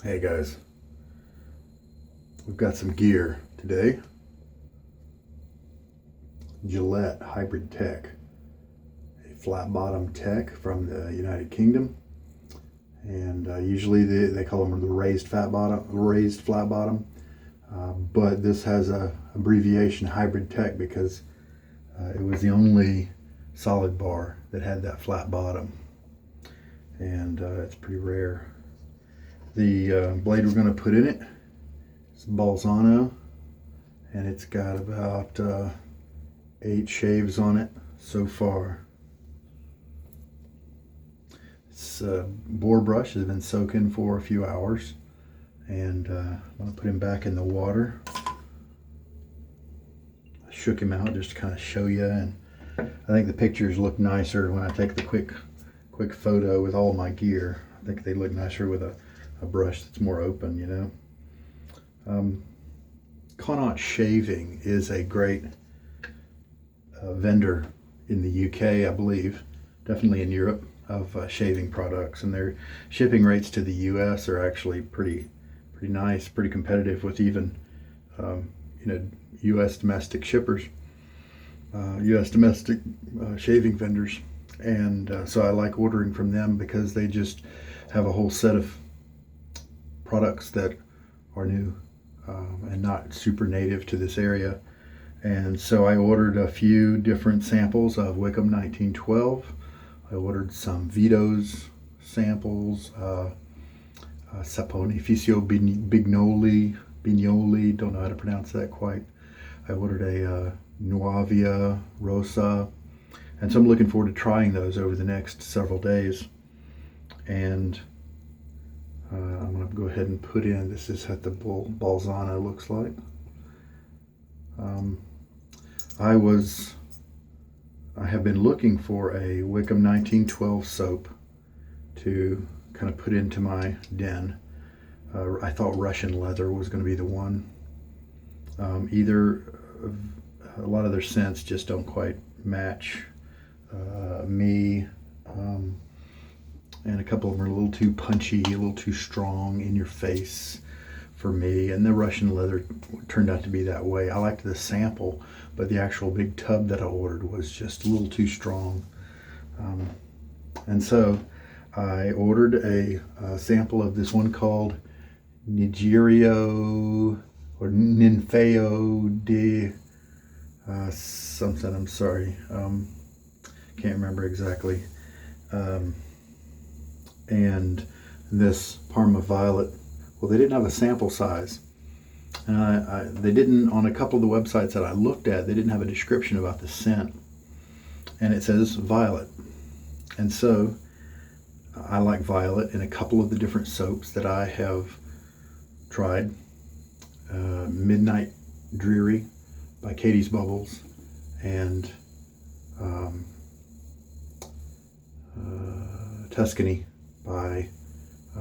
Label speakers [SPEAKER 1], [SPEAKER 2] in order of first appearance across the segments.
[SPEAKER 1] Hey guys, we've got some gear today. Gillette Hybrid Tech, a flat bottom tech from the United Kingdom, and usually they call them the raised flat bottom, but this has a abbreviation Hybrid Tech because it was the only solid bar that had that flat bottom, and it's pretty rare. The blade we're going to put in it is Bolzano, and it's got about 8 shaves on it so far. This boar brush has been soaking for a few hours, and I'm going to put him back in the water. I shook him out just to kind of show you, and I think the pictures look nicer when I take the quick photo with all my gear. I think they look nicer with a brush that's more open, you know. Connaught Shaving is a great vendor in the UK, I believe, definitely in Europe, of shaving products, and their shipping rates to the US are actually pretty nice, pretty competitive with even US domestic shippers, US domestic shaving vendors, and so I like ordering from them because they just have a whole set of products that are new and not super native to this area. And so I ordered a few different samples of Wickham 1912. I ordered some Vito's samples, Saponificio Bignoli, don't know how to pronounce that quite. I ordered a Nuavia Rosa, and so I'm looking forward to trying those over the next several days. And I'm going to go ahead and put in, this is what the Bolzano looks like. I have been looking for a Wickham 1912 soap to kind of put into my den. I thought Russian leather was going to be the one. A lot of their scents just don't quite match me. And a couple of them are a little too punchy, a little too strong in your face for me, and the Russian leather turned out to be that way. I liked the sample, but the actual big tub that I ordered was just a little too strong. And so I ordered a sample of this one called Nigerio or Ninfeo de something, I'm sorry. Can't remember exactly. And this Parma Violet, well, they didn't have a sample size, and they didn't, on a couple of the websites that I looked at, they didn't have a description about the scent, and it says violet. And so I like violet in a couple of the different soaps that I have tried. Midnight Dreary by Katie's Bubbles, and Tuscany by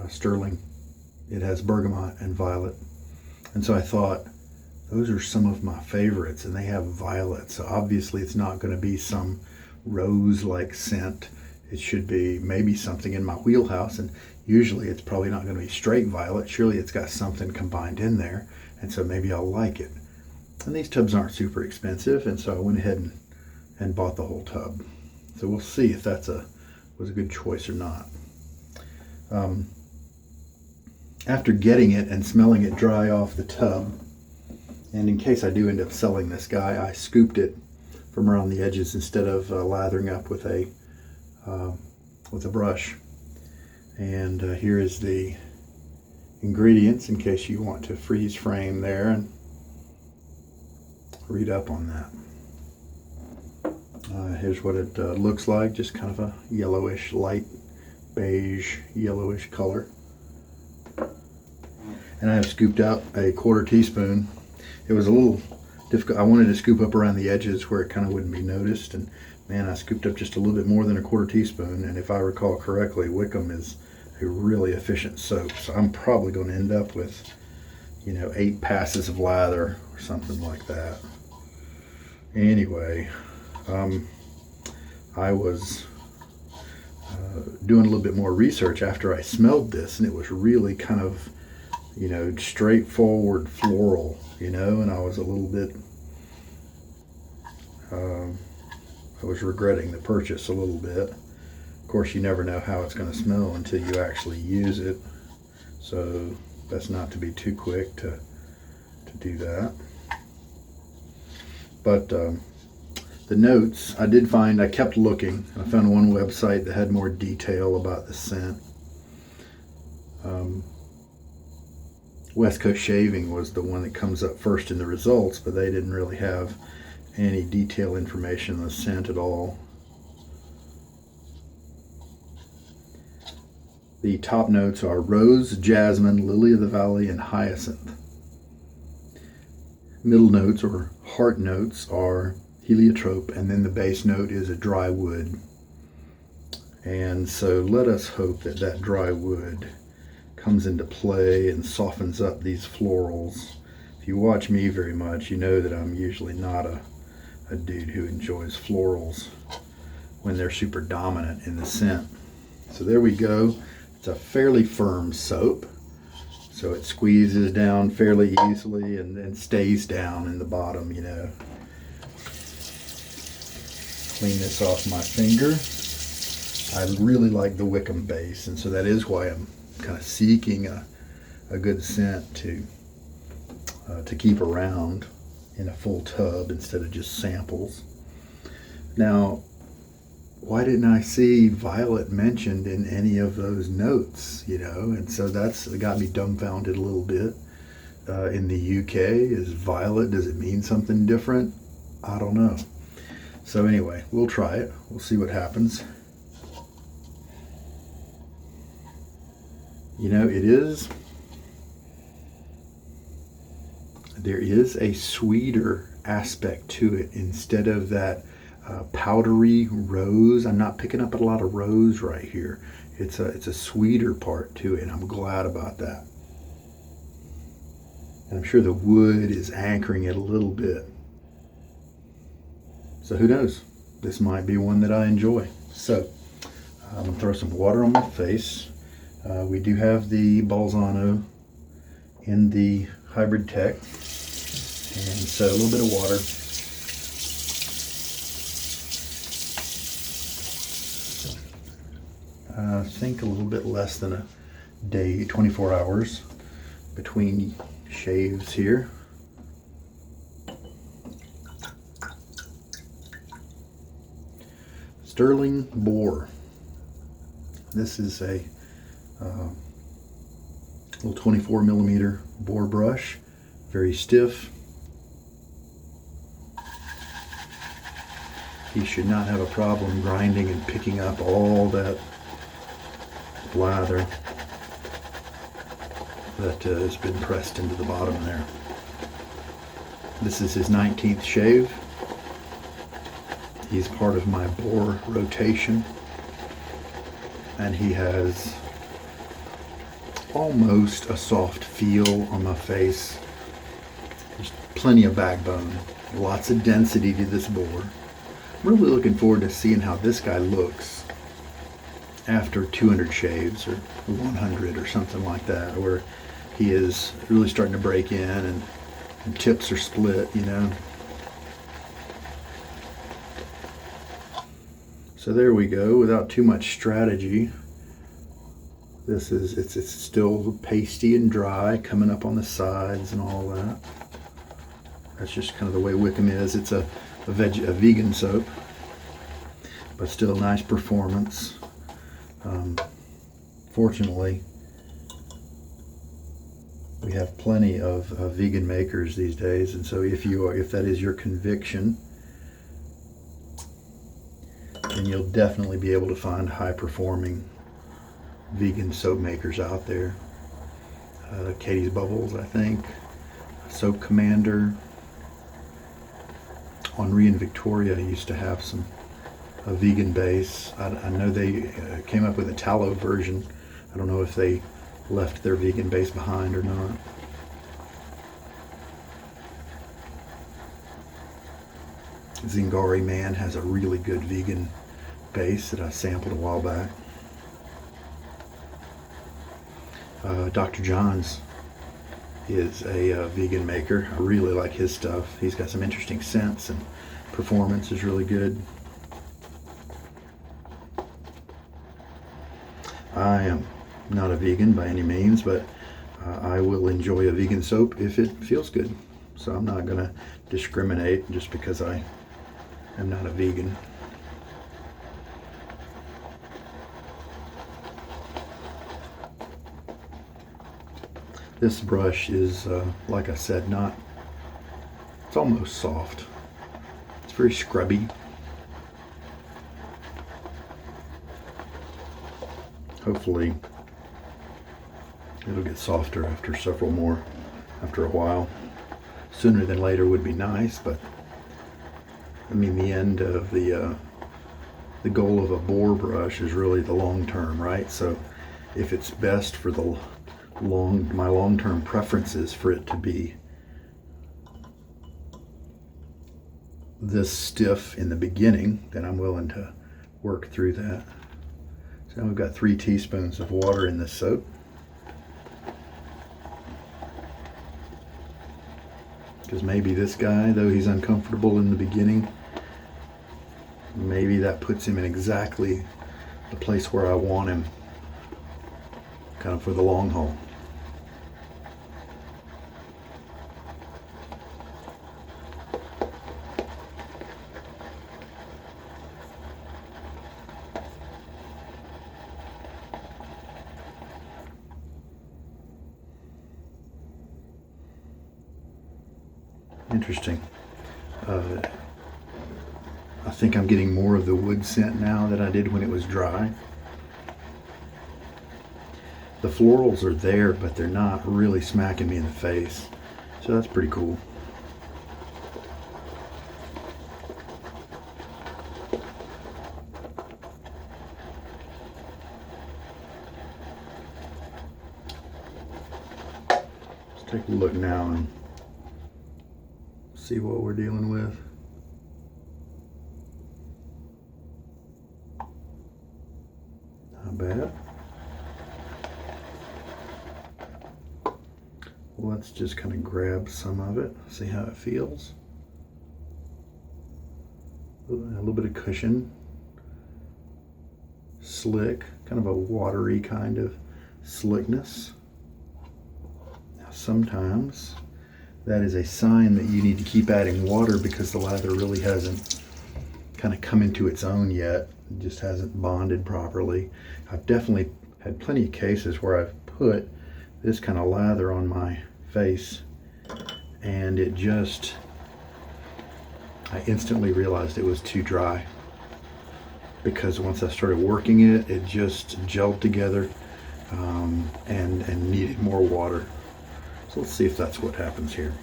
[SPEAKER 1] Stirling. It has bergamot and violet, and so I thought those are some of my favorites, and they have violet, so obviously it's not going to be some rose-like scent. It should be maybe something in my wheelhouse, and usually it's probably not going to be straight violet. Surely it's got something combined in there, and so maybe I'll like it. And these tubs aren't super expensive, and so I went ahead and bought the whole tub. So we'll see if was a good choice or not. After getting it and smelling it dry off the tub, and in case I do end up selling this guy, I scooped it from around the edges instead of lathering up with a brush. And here is the ingredients in case you want to freeze frame there and read up on that. Here's what it looks like, just kind of a yellowish, light beige, yellowish color. And I have scooped out a 1/4 teaspoon. It was a little difficult. I wanted to scoop up around the edges where it kind of wouldn't be noticed, and man, I scooped up just a little bit more than a 1/4 teaspoon. And if I recall correctly, Wickham is a really efficient soap, so I'm probably going to end up with 8 passes of lather or something like that. Anyway, I was doing a little bit more research after I smelled this, and it was really kind of you know, straightforward floral, you know, and I was a little bit, I was regretting the purchase a little bit. Of course, you never know how it's going to smell until you actually use it, so that's not to be too quick to do that. But the notes, I kept looking. I found one website that had more detail about the scent. West Coast Shaving was the one that comes up first in the results, but they didn't really have any detailed information on the scent at all. The top notes are rose, jasmine, lily of the valley, and hyacinth. Middle notes or heart notes are heliotrope, and then the base note is a dry wood. And so let us hope that that dry wood comes into play and softens up these florals. If you watch me very much, you know that I'm usually not a dude who enjoys florals when they're super dominant in the scent. So there we go. It's a fairly firm soap, so it squeezes down fairly easily and stays down in the bottom, you know. Clean this off my finger. I really like the Wickham base, and so that is why I'm kind of seeking a good scent to keep around in a full tub instead of just samples. Now, why didn't I see violet mentioned in any of those notes, you know? And so that's got me dumbfounded a little bit. In the UK, is violet, does it mean something different? I don't know. So anyway, we'll try it. We'll see what happens. You know, there is a sweeter aspect to it instead of that powdery rose. I'm not picking up a lot of rose right here. It's a sweeter part to it, and I'm glad about that. And I'm sure the wood is anchoring it a little bit. So who knows? This might be one that I enjoy. So I'm gonna throw some water on my face. We do have the Bolzano in the hybrid tech, and so a little bit of water. I think a little bit less than a day, 24 hours between shaves here. Stirling Boar. This is a little 24 millimeter boar brush, very stiff. He should not have a problem grinding and picking up all that lather that has been pressed into the bottom there. This is his 19th shave. He's part of my boar rotation, and he has almost a soft feel on my face. There's plenty of backbone, lots of density to this boar. I'm really looking forward to seeing how this guy looks after 200 shaves or 100 or something like that, where he is really starting to break in and tips are split, you know. So there we go, without too much strategy. It's still pasty and dry, coming up on the sides and all that. That's just kind of the way Wickham is. It's a vegan soap, but still nice performance. Fortunately, we have plenty of vegan makers these days, and so if that is your conviction, then you'll definitely be able to find high-performing vegan soap makers out there. Katie's Bubbles, I think, Soap Commander. Henri and Victoria used to have a vegan base. I know they came up with a tallow version. I don't know if they left their vegan base behind or not. Zingari Man has a really good vegan base that I sampled a while back. Dr. John's is a vegan maker. I really like his stuff. He's got some interesting scents, and performance is really good. I am not a vegan by any means, but I will enjoy a vegan soap if it feels good. So I'm not going to discriminate just because I am not a vegan. This brush is, like I said, it's almost soft. It's very scrubby. Hopefully it'll get softer after after a while. Sooner than later would be nice, but I mean, the end of the goal of a boar brush is really the long term, right? So if it's best for my long-term preference is for it to be this stiff in the beginning, then I'm willing to work through that. So we've got 3 teaspoons of water in this soap. Because maybe this guy, though he's uncomfortable in the beginning, maybe that puts him in exactly the place where I want him, kind of for the long haul. Interesting. I think I'm getting more of the wood scent now than I did when it was dry. The florals are there, but they're not really smacking me in the face. So that's pretty cool. Let's take a look now and see what we're dealing with. Not bad. Well, let's just kind of grab some of it, see how it feels. A little bit of cushion. Slick, kind of a watery kind of slickness. Now sometimes that is a sign that you need to keep adding water because the lather really hasn't kind of come into its own yet. It just hasn't bonded properly. I've definitely had plenty of cases where I've put this kind of lather on my face and I instantly realized it was too dry, because once I started working it, it just gelled together and needed more water. So let's see if that's what happens here.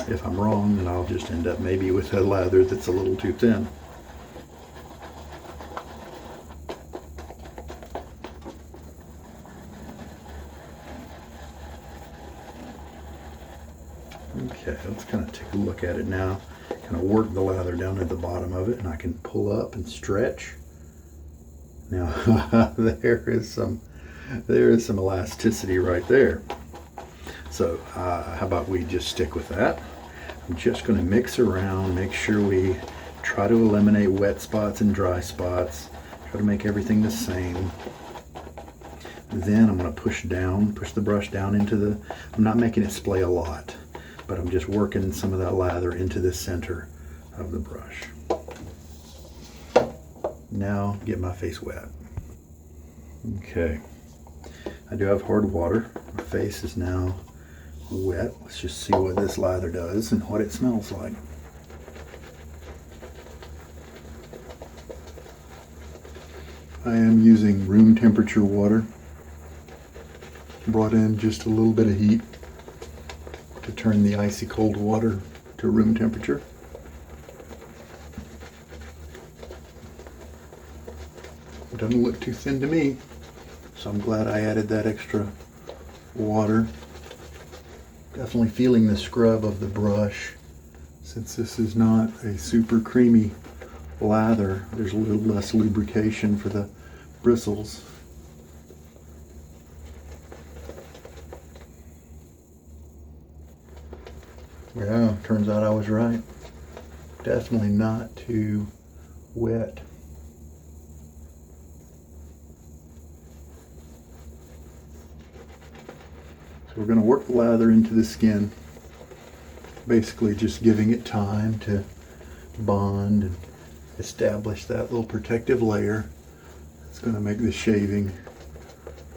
[SPEAKER 1] If I'm wrong, then I'll just end up maybe with a lather that's a little too thin. Okay, let's kind of take a look at it now. Kind of work the lather down at the bottom of it, and I can pull up and stretch. Now there is some elasticity right there. So how about we just stick with that? I'm just going to mix around, make sure we try to eliminate wet spots and dry spots, try to make everything the same. Then I'm going to push the brush down into I'm not making it splay a lot, but I'm just working some of that lather into the center of the brush. Now get my face wet. Okay, I do have hard water. My face is now wet. Let's just see what this lather does and what it smells like. I am using room temperature water. Brought in just a little bit of heat to turn the icy cold water to room temperature. It doesn't look too thin to me, so I'm glad I added that extra water. Definitely feeling the scrub of the brush, since this is not a super creamy lather, there's a little less lubrication for the bristles. Yeah, turns out I was right. Definitely not too wet. So we're going to work the lather into the skin, basically just giving it time to bond and establish that little protective layer. It's going to make the shaving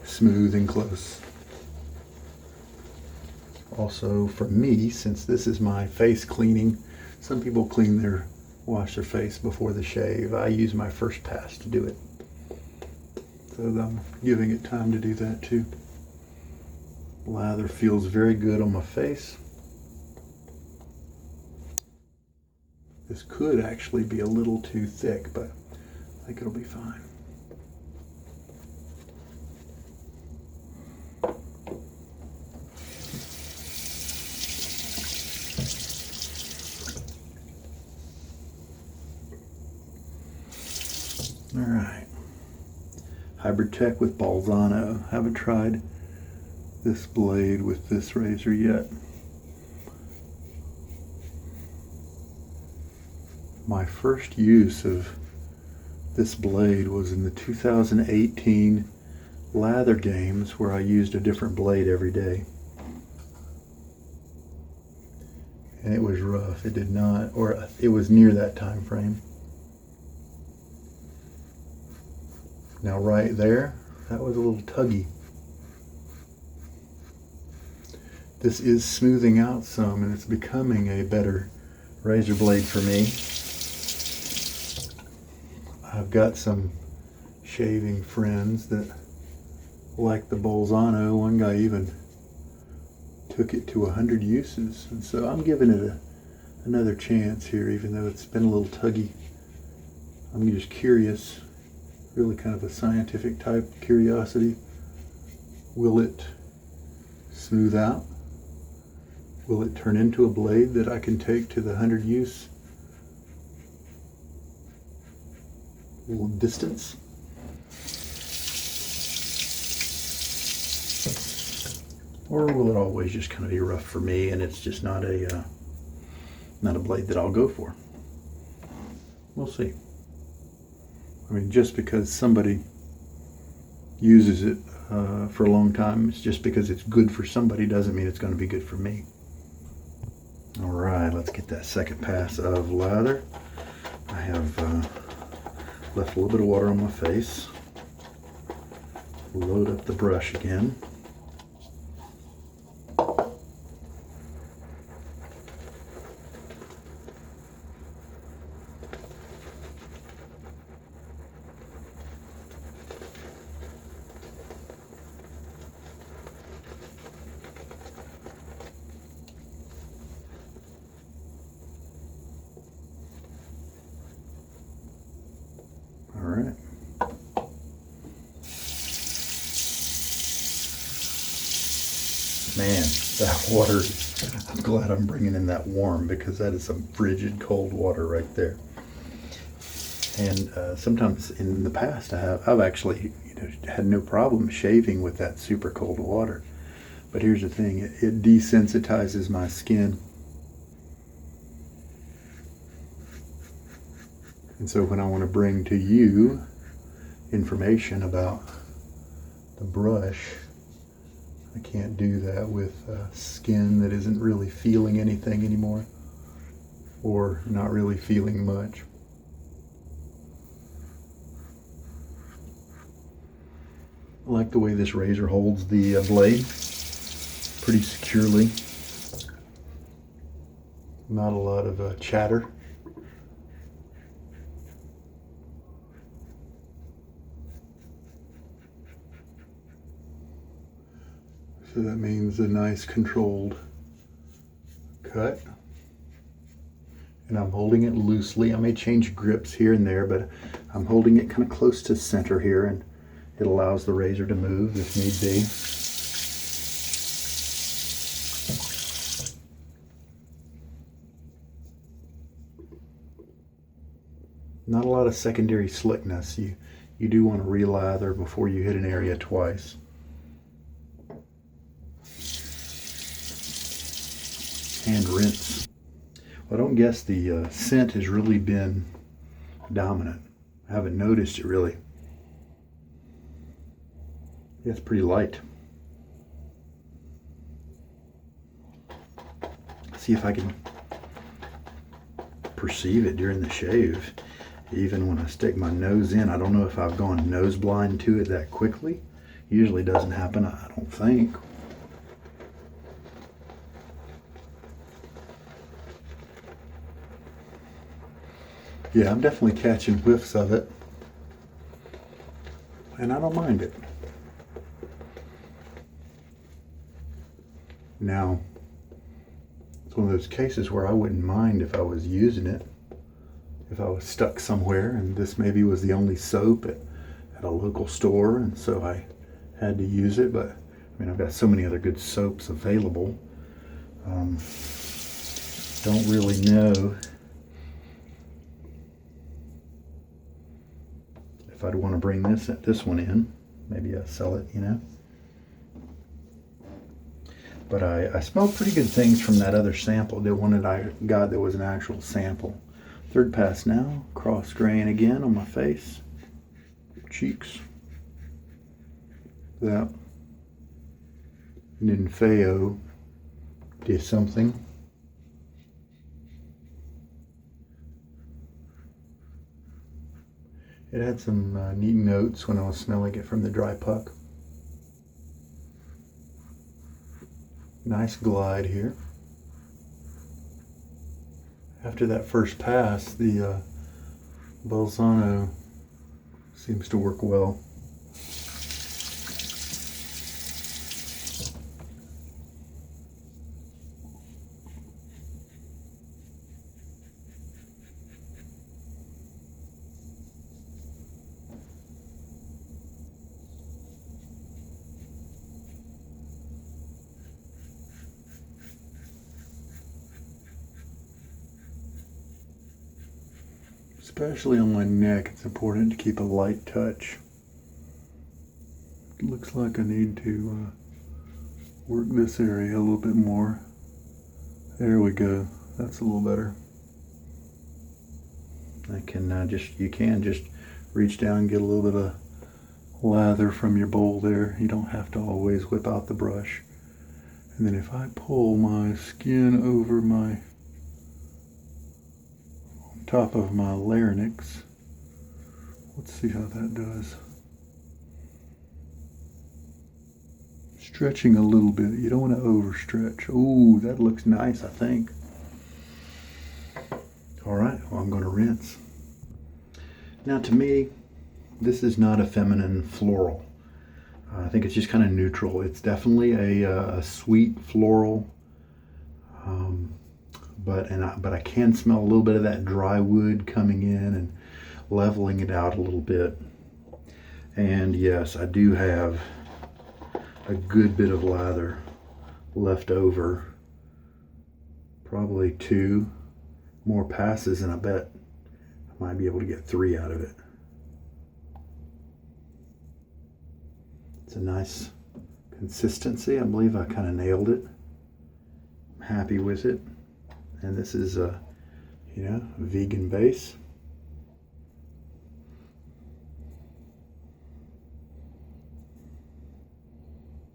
[SPEAKER 1] smooth and close. Also for me, since this is my face cleaning, some people wash their face before the shave. I use my first pass to do it. So I'm giving it time to do that too. Lather feels very good on my face. This could actually be a little too thick, but I think it'll be fine. All right, Hybrid Tech with Bolzano. Haven't tried this blade with this razor yet. My first use of this blade was in the 2018 Lather games, where I used a different blade every day. And it was rough. It did not, or it was near that time frame. Now right there, that was a little tuggy. This is smoothing out some, and it's becoming a better razor blade for me. I've got some shaving friends that like the Bolzano. One guy even took it to 100 uses, and so I'm giving it another chance here, even though it's been a little tuggy. I'm just curious, really kind of a scientific type curiosity. Will it smooth out? Will it turn into a blade that I can take to the 100 use distance? Or will it always just kind of be rough for me, and it's just not a blade that I'll go for? We'll see. I mean, just because somebody uses it for a long time, it's just because it's good for somebody doesn't mean it's going to be good for me. All right, let's get that second pass of lather. I have left a little bit of water on my face. Load up the brush again. Man, that water, I'm glad I'm bringing in that warm, because that is some frigid cold water right there. And sometimes in the past I've actually had no problem shaving with that super cold water. But here's the thing, it desensitizes my skin. And so when I want to bring to you information about the brush, I can't do that with skin that isn't really feeling anything anymore, or not really feeling much. I like the way this razor holds the blade pretty securely. Not a lot of chatter. So that means a nice controlled cut. And I'm holding it loosely. I may change grips here and there, but I'm holding it kind of close to center here, and it allows the razor to move if need be. Not a lot of secondary slickness. You do want to relather before you hit an area twice. And rinse. Well, I don't guess the scent has really been dominant. I haven't noticed it really. Yeah, it's pretty light. See if I can perceive it during the shave. Even when I stick my nose in, I don't know if I've gone nose blind to it that quickly. Usually doesn't happen, I don't think. Yeah, I'm definitely catching whiffs of it. And I don't mind it. Now, it's one of those cases where I wouldn't mind if I was using it. If I was stuck somewhere and this maybe was the only soap at a local store, and so I had to use it. But I mean, I've got so many other good soaps available. Don't really know if I'd want to bring this one in. Maybe I sell it, you know. But I smelled pretty good things from that other sample, the one that I got that was an actual sample. Third pass now, cross grain again on my face, cheeks. That Ninfeo did something. It had some neat notes when I was smelling it from the dry puck. Nice glide here. After that first pass, the Bolzano seems to work well. Especially on my neck, it's important to keep a light touch. It looks like I need to work this area a little bit more. There we go. That's a little better. You can just reach down and get a little bit of lather from your bowl there. You don't have to always whip out the brush. And then if I pull my skin over my top of my larynx. Let's see how that does. Stretching a little bit. You don't want to overstretch. Ooh, that looks nice, I think. All right, well, I'm going to rinse. Now, to me, this is not a feminine floral. I think it's just kind of neutral. It's definitely a sweet floral. But I can smell a little bit of that dry wood coming in and leveling it out a little bit. And yes, I do have a good bit of lather left over. Probably 2 more passes, and I bet I might be able to get 3 out of it. It's a nice consistency. I believe I kind of nailed it. I'm happy with it. And this is a, vegan base.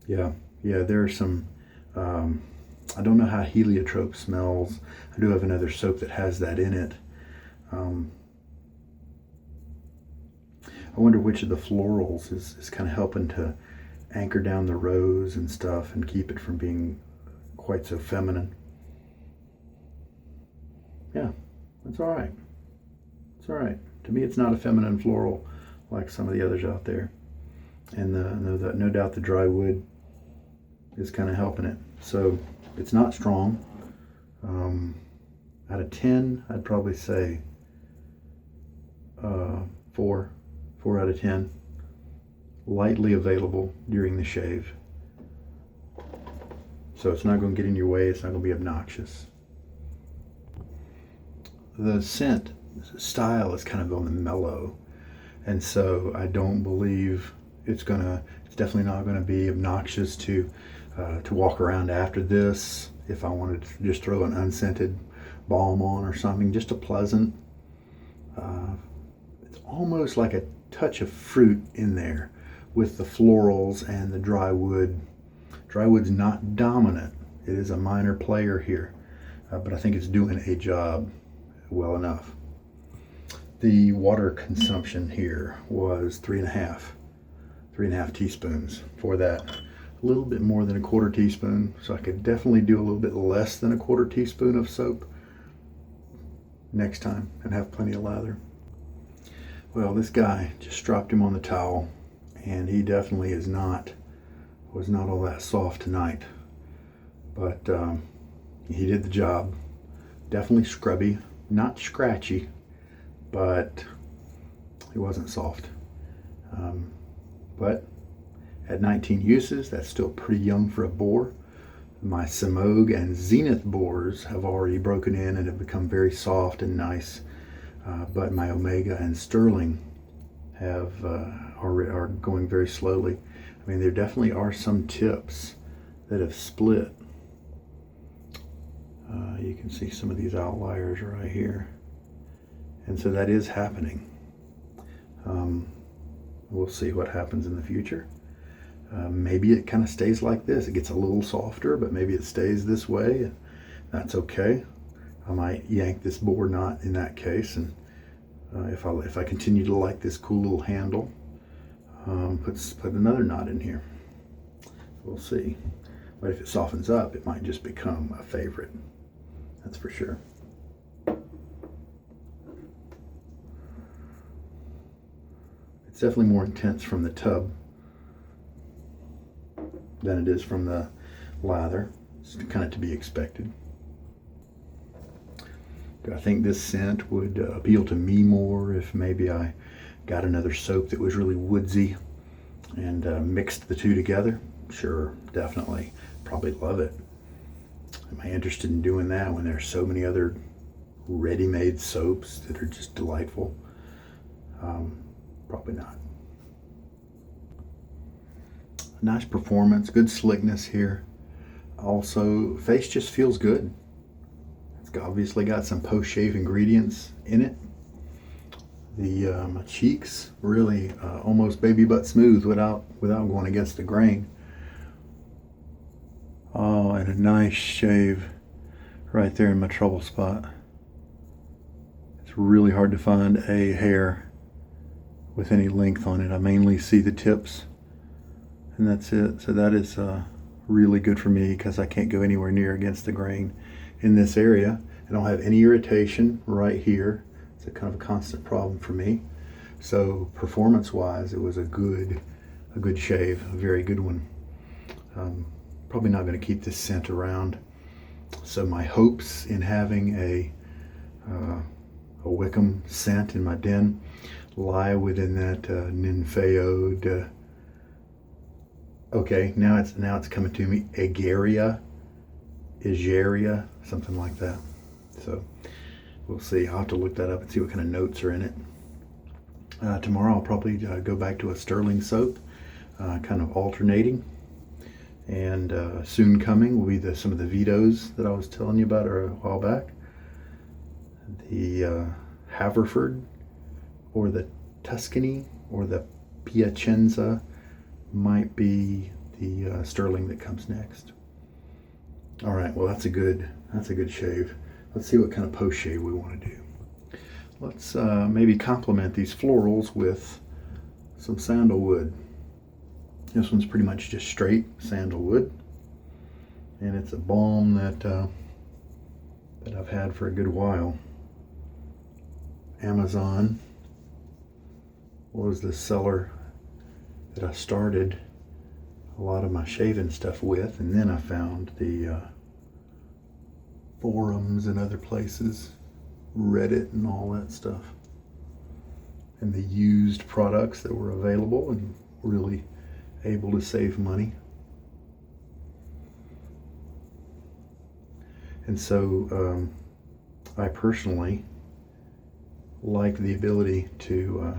[SPEAKER 1] Yeah, there are some, I don't know how Heliotrope smells. I do have another soap that has that in it. I wonder which of the florals is kind of helping to anchor down the rose and stuff and keep it from being quite so feminine. Yeah, that's all right. It's all right. To me, it's not a feminine floral like some of the others out there. And no doubt the dry wood is kind of helping it. So it's not strong. Out of 10, I'd probably say 4 out of 10. Lightly available during the shave. So it's not going to get in your way. It's not going to be obnoxious. The scent style is kind of on the mellow, and so I don't believe it's definitely not gonna be obnoxious to walk around after this. If I wanted to just throw an unscented balm on or something, just a pleasant, it's almost like a touch of fruit in there with the florals and the dry wood. Dry wood's not dominant. It is a minor player here, but I think it's doing a job well enough. The water consumption here was 3.5 teaspoons for that. A little bit more than a quarter teaspoon, so I could definitely do a little bit less than a quarter teaspoon of soap next time and have plenty of lather. Well, this guy just dropped him on the towel, and he definitely was not all that soft tonight, but he did the job. Definitely scrubby, not scratchy, but it wasn't soft. But at 19 uses, that's still pretty young for a boar. My Simogue and Zenith boars have already broken in and have become very soft and nice, but my Omega and Stirling are going very slowly. I mean, there definitely are some tips that have split. You can see some of these outliers right here, and so that is happening. We'll see what happens in the future. Maybe it kind of stays like this. It gets a little softer, but maybe it stays this way. That's okay. I might yank this boar knot in that case, and if I continue to like this cool little handle, put another knot in here. We'll see. But if it softens up, it might just become a favorite. That's for sure. It's definitely more intense from the tub than it is from the lather. It's kind of to be expected. I think this scent would appeal to me more if maybe I got another soap that was really woodsy and mixed the two together. Sure, definitely. Probably love it. Am I interested in doing that when there's so many other ready-made soaps that are just delightful? Probably not. Nice performance, good slickness here. Also, face just feels good. It's obviously got some post-shave ingredients in it. My cheeks really almost baby butt smooth without going against the grain. Oh, and a nice shave right there in my trouble spot. It's really hard to find a hair with any length on it. I mainly see the tips, and that's it. So that is really good for me because I can't go anywhere near against the grain in this area. I don't have any irritation right here. It's a kind of a constant problem for me. So performance-wise, it was a good shave, a very good one. Probably not going to keep this scent around. So my hopes in having a Wickham scent in my den lie within that nymphaeoid. Okay, now it's coming to me. Egeria, something like that. So we'll see. I'll have to look that up and see what kind of notes are in it. Tomorrow I'll probably go back to a Stirling soap, kind of alternating. And soon coming will be some of the Vitos that I was telling you about a while back. The Haverford, or the Tuscany, or the Piacenza might be the Stirling that comes next. All right, well that's a good shave. Let's see what kind of post shave we want to do. Let's maybe complement these florals with some sandalwood. This one's pretty much just straight sandalwood, and it's a balm that I've had for a good while. Amazon was the seller that I started a lot of my shaving stuff with, and then I found the forums and other places, Reddit and all that stuff, and the used products that were available, and really able to save money. And so I personally like the ability to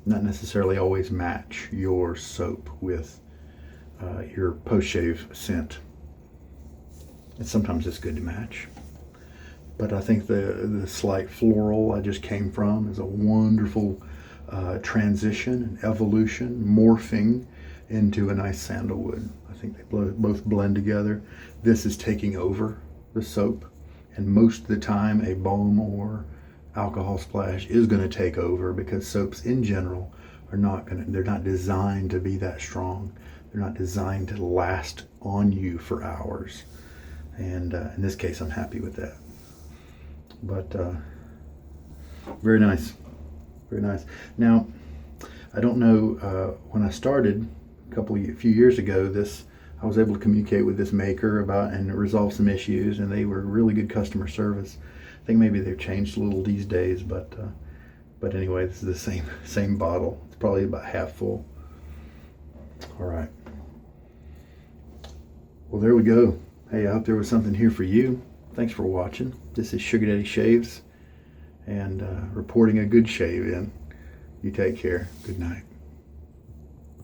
[SPEAKER 1] not necessarily always match your soap with your post-shave scent. And sometimes it's good to match. But I think the slight floral I just came from is a wonderful transition and evolution, morphing into a nice sandalwood. I think they both blend together. This is taking over the soap, and most of the time a balm or alcohol splash is going to take over, because soaps in general they're not designed to be that strong. They're not designed to last on you for hours. And in this case, I'm happy with that. But very nice, very nice. Now, I don't know, when I started a few years ago, I was able to communicate with this maker about and resolve some issues, and they were really good customer service. I think maybe they've changed a little these days, but anyway, this is the same bottle. It's probably about half full. All right. Well, there we go. Hey, I hope there was something here for you. Thanks for watching. This is Sugar Daddy Shaves, and reporting a good shave in. You take care. Good night.